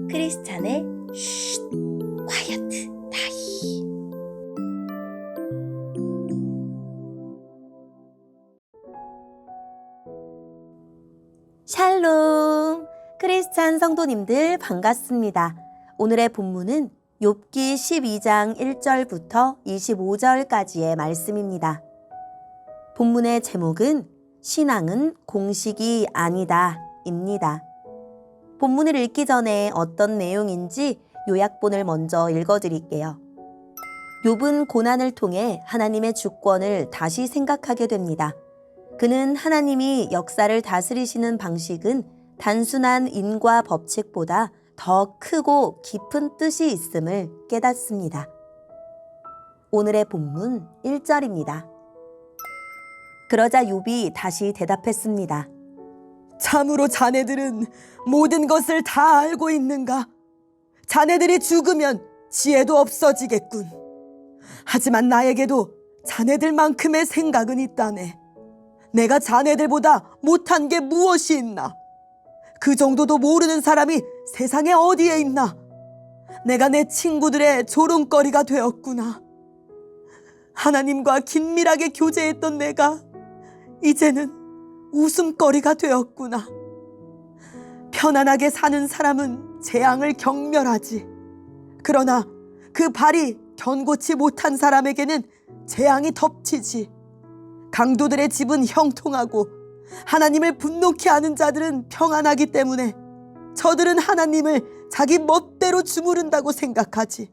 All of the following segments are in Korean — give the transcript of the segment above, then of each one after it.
크리스찬의 쉿, 콰이어트 타임. 샬롬! 크리스찬 성도님들 반갑습니다. 오늘의 본문은 욥기 12장 1절부터 25절까지의 말씀입니다. 본문의 제목은 신앙은 공식이 아니다 입니다. 본문을 읽기 전에 어떤 내용인지 요약본을 먼저 읽어드릴게요. 욥은 고난을 통해 하나님의 주권을 다시 생각하게 됩니다. 그는 하나님이 역사를 다스리시는 방식은 단순한 인과 법칙보다 더 크고 깊은 뜻이 있음을 깨닫습니다. 오늘의 본문 1절입니다. 그러자 욥이 다시 대답했습니다. 참으로 자네들은 모든 것을 다 알고 있는가? 자네들이 죽으면 지혜도 없어지겠군. 하지만 나에게도 자네들만큼의 생각은 있다네. 내가 자네들보다 못한 게 무엇이 있나? 그 정도도 모르는 사람이 세상에 어디에 있나? 내가 내 친구들의 조롱거리가 되었구나. 하나님과 긴밀하게 교제했던 내가 이제는 웃음거리가 되었구나. 편안하게 사는 사람은 재앙을 경멸하지. 그러나 그 발이 견고치 못한 사람에게는 재앙이 덮치지. 강도들의 집은 형통하고 하나님을 분노케 하는 자들은 평안하기 때문에 저들은 하나님을 자기 멋대로 주무른다고 생각하지.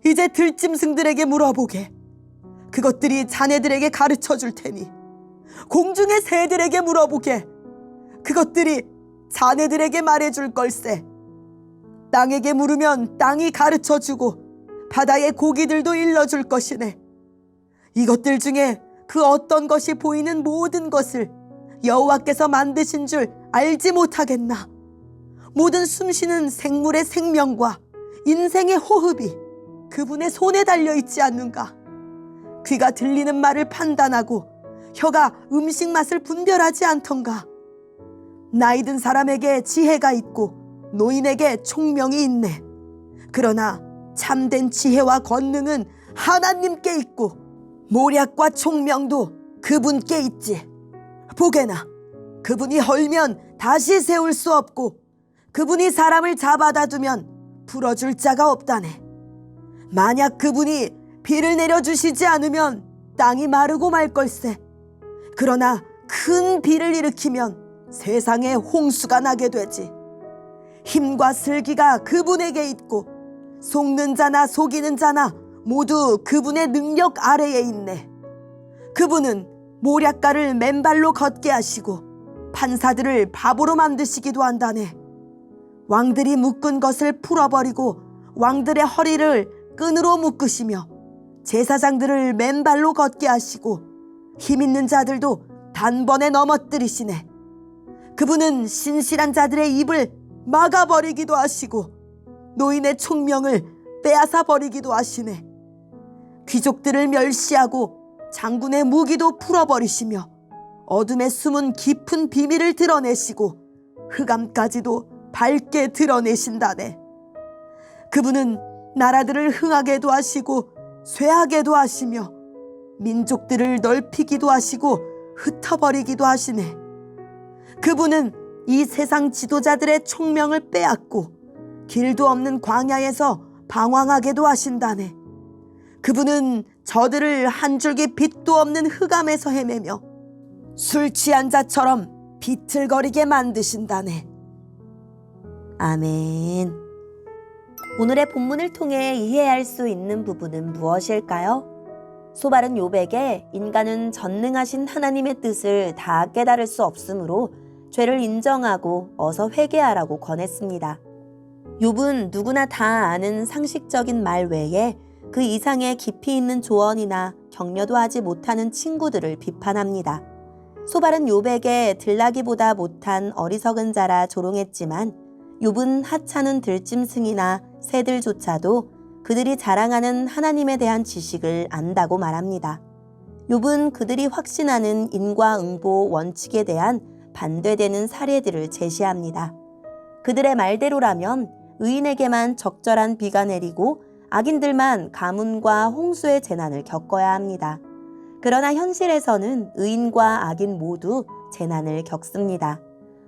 이제 들짐승들에게 물어보게. 그것들이 자네들에게 가르쳐 줄 테니 공중의 새들에게 물어보게. 그것들이 자네들에게 말해줄 걸세. 땅에게 물으면 땅이 가르쳐주고 바다의 고기들도 일러줄 것이네. 이것들 중에 그 어떤 것이 보이는 모든 것을 여호와께서 만드신 줄 알지 못하겠나? 모든 숨쉬는 생물의 생명과 인생의 호흡이 그분의 손에 달려있지 않는가? 귀가 들리는 말을 판단하고 혀가 음식 맛을 분별하지 않던가? 나이든 사람에게 지혜가 있고 노인에게 총명이 있네. 그러나 참된 지혜와 권능은 하나님께 있고 모략과 총명도 그분께 있지. 보게나 그분이 헐면 다시 세울 수 없고 그분이 사람을 잡아다 두면 풀어줄 자가 없다네. 만약 그분이 비를 내려주시지 않으면 땅이 마르고 말 걸세. 그러나 큰 비를 일으키면 세상에 홍수가 나게 되지. 힘과 슬기가 그분에게 있고 속는 자나 속이는 자나 모두 그분의 능력 아래에 있네. 그분은 모략가를 맨발로 걷게 하시고 판사들을 바보로 만드시기도 한다네. 왕들이 묶은 것을 풀어버리고 왕들의 허리를 끈으로 묶으시며 제사장들을 맨발로 걷게 하시고 힘있는 자들도 단번에 넘어뜨리시네. 그분은 신실한 자들의 입을 막아버리기도 하시고 노인의 총명을 빼앗아 버리기도 하시네. 귀족들을 멸시하고 장군의 무기도 풀어버리시며 어둠에 숨은 깊은 비밀을 드러내시고 흑암까지도 밝게 드러내신다네. 그분은 나라들을 흥하게도 하시고 쇠하게도 하시며 민족들을 넓히기도 하시고 흩어버리기도 하시네. 그분은 이 세상 지도자들의 총명을 빼앗고 길도 없는 광야에서 방황하게도 하신다네. 그분은 저들을 한 줄기 빛도 없는 흑암에서 헤매며 술 취한 자처럼 비틀거리게 만드신다네. 아멘. 오늘의 본문을 통해 이해할 수 있는 부분은 무엇일까요? 소발은 욥에게 인간은 전능하신 하나님의 뜻을 다 깨달을 수 없으므로 죄를 인정하고 어서 회개하라고 권했습니다. 욥은 누구나 다 아는 상식적인 말 외에 그 이상의 깊이 있는 조언이나 격려도 하지 못하는 친구들을 비판합니다. 소발은 욥에게 들나기보다 못한 어리석은 자라 조롱했지만 욥은 하찮은 들짐승이나 새들조차도 그들이 자랑하는 하나님에 대한 지식을 안다고 말합니다. 욥은 그들이 확신하는 인과응보 원칙에 대한 반대되는 사례들을 제시합니다. 그들의 말대로라면 의인에게만 적절한 비가 내리고 악인들만 가뭄과 홍수의 재난을 겪어야 합니다. 그러나 현실에서는 의인과 악인 모두 재난을 겪습니다.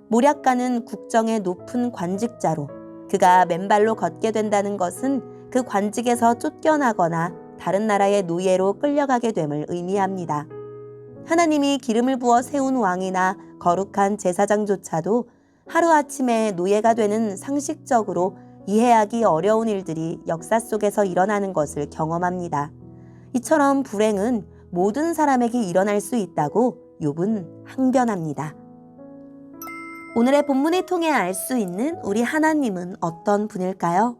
모략가는 국정의 높은 관직자로 그가 맨발로 걷게 된다는 것은 그 관직에서 쫓겨나거나 다른 나라의 노예로 끌려가게 됨을 의미합니다. 하나님이 기름을 부어 세운 왕이나 거룩한 제사장조차도 하루아침에 노예가 되는 상식적으로 이해하기 어려운 일들이 역사 속에서 일어나는 것을 경험합니다. 이처럼 불행은 모든 사람에게 일어날 수 있다고 욥은 항변합니다. 오늘의 본문을 통해 알 수 있는 우리 하나님은 어떤 분일까요?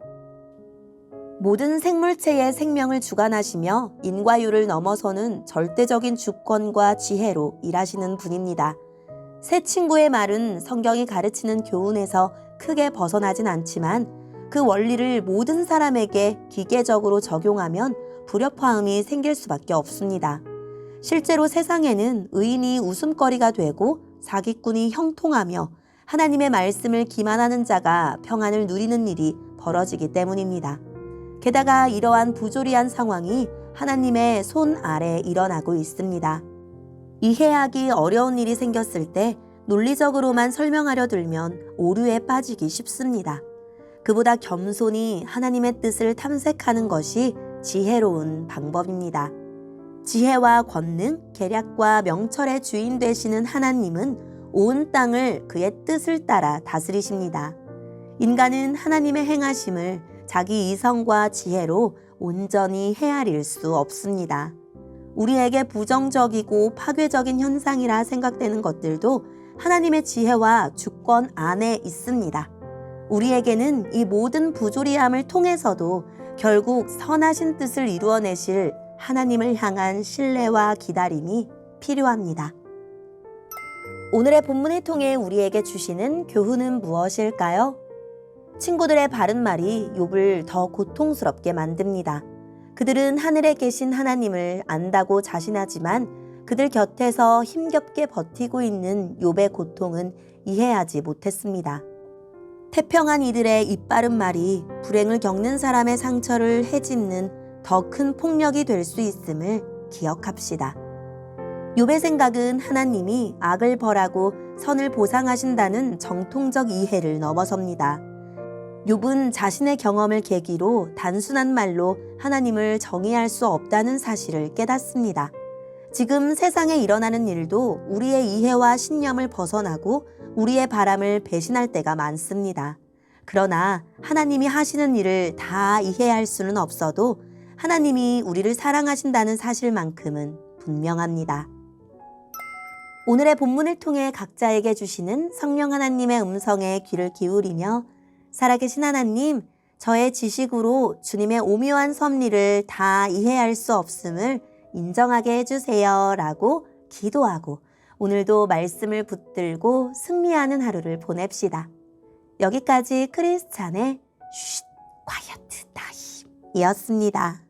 모든 생물체의 생명을 주관하시며 인과율을 넘어서는 절대적인 주권과 지혜로 일하시는 분입니다. 새 친구의 말은 성경이 가르치는 교훈에서 크게 벗어나진 않지만 그 원리를 모든 사람에게 기계적으로 적용하면 불협화음이 생길 수밖에 없습니다. 실제로 세상에는 의인이 웃음거리가 되고 사기꾼이 형통하며 하나님의 말씀을 기만하는 자가 평안을 누리는 일이 벌어지기 때문입니다. 게다가 이러한 부조리한 상황이 하나님의 손 아래 일어나고 있습니다. 이해하기 어려운 일이 생겼을 때 논리적으로만 설명하려 들면 오류에 빠지기 쉽습니다. 그보다 겸손히 하나님의 뜻을 탐색하는 것이 지혜로운 방법입니다. 지혜와 권능, 계략과 명철의 주인 되시는 하나님은 온 땅을 그의 뜻을 따라 다스리십니다. 인간은 하나님의 행하심을 자기 이성과 지혜로 온전히 헤아릴 수 없습니다. 우리에게 부정적이고 파괴적인 현상이라 생각되는 것들도 하나님의 지혜와 주권 안에 있습니다. 우리에게는 이 모든 부조리함을 통해서도 결국 선하신 뜻을 이루어내실 하나님을 향한 신뢰와 기다림이 필요합니다. 오늘의 본문을 통해 우리에게 주시는 교훈은 무엇일까요? 친구들의 바른 말이 욥을 더 고통스럽게 만듭니다. 그들은 하늘에 계신 하나님을 안다고 자신하지만 그들 곁에서 힘겹게 버티고 있는 욥의 고통은 이해하지 못했습니다. 태평한 이들의 입바른 말이 불행을 겪는 사람의 상처를 헤집는 더 큰 폭력이 될 수 있음을 기억합시다. 욥의 생각은 하나님이 악을 벌하고 선을 보상하신다는 정통적 이해를 넘어섭니다. 욥은 자신의 경험을 계기로 단순한 말로 하나님을 정의할 수 없다는 사실을 깨닫습니다. 지금 세상에 일어나는 일도 우리의 이해와 신념을 벗어나고 우리의 바람을 배신할 때가 많습니다. 그러나 하나님이 하시는 일을 다 이해할 수는 없어도 하나님이 우리를 사랑하신다는 사실만큼은 분명합니다. 오늘의 본문을 통해 각자에게 주시는 성령 하나님의 음성에 귀를 기울이며 살아계신 하나님, 저의 지식으로 주님의 오묘한 섭리를 다 이해할 수 없음을 인정하게 해주세요 라고 기도하고 오늘도 말씀을 붙들고 승리하는 하루를 보냅시다. 여기까지 크리스찬의 쉿 콰이어트 타임이었습니다.